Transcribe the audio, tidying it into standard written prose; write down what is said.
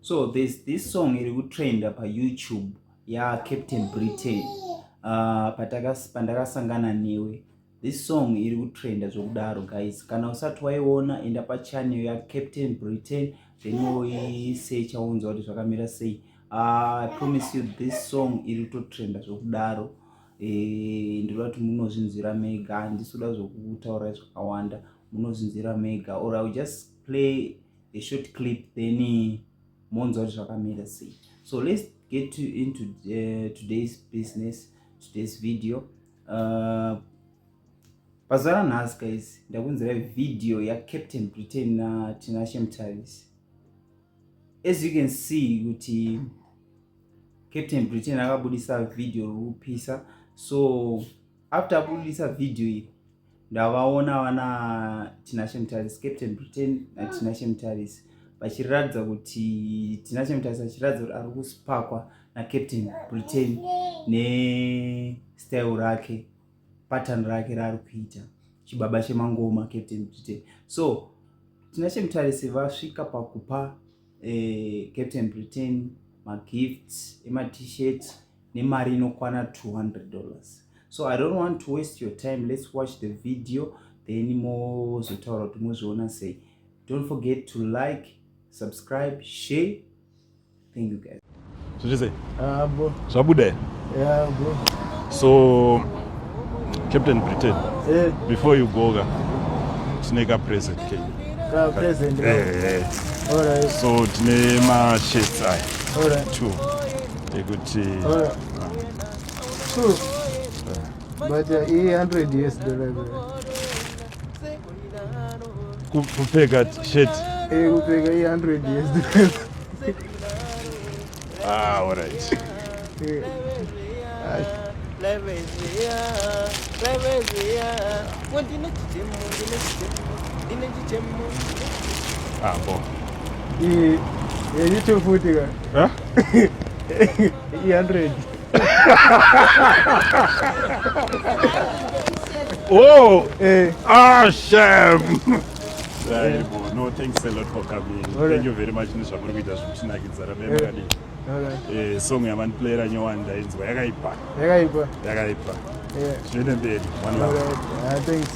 So there's this song iri kutrenda paYouTube yaCaptain Britain. Pandakasangana newe. This song iri kutrenda zvokudaro guys. Kana usati waiona enda pachannel yaCaptain Britain then woisearcha unzwa kuti zvakamira sei. I promise you this song iri kutotrenda zvokudaro. Ndinoda kuti munozvinzwira mega, handisuda zvokutaura zvakawanda, munozvinzwira mega, or I will just play a short clip then monzwa kuti zvakamira sei. So let's get into today's business, today's video. Pazara nhasi guys, ndakunzira video yaCaptain Britain na Tinashe Mutaris. As you can see kuti Captain Britain akabudisa video rupisa. So after abudisa video iyi ndavaona wana Tinashe Mutaris, Captain Britain na Tinashe Mutaris vachiratidza kuti Tinashe Mutaris achiratidza kuti ari kusparkwa na Captain Britain ne style rake, pattern rake raari kuita, chibaba chemangoma Captain Britain. So Tinashe Mutaris vasvika pakupa Captain Britain magifts, t-shirt nemari inokwana $200. So I don't want to waste your time. Let's watch the video then mozotaura kuti mozviona sei. Don't forget to like, subscribe, share. Thank you guys. So you say? Bro. Shabude. Yeah, bro. So Captain Britain. Yeah. Before you go, snake a present. Present. Yeah. Alright. So tine ma shirts Alright. two. They good to. Alright. True. But $100 bro. Kupega shirt. Kupega $100. Alright. Bon. YouTube footage. Huh? 100. Oh! Shame! No, thanks a lot for coming. Thank you very much. Alright. Song yaman player nyowanda inzwa yakaipa. Yeah. One love. Thanks.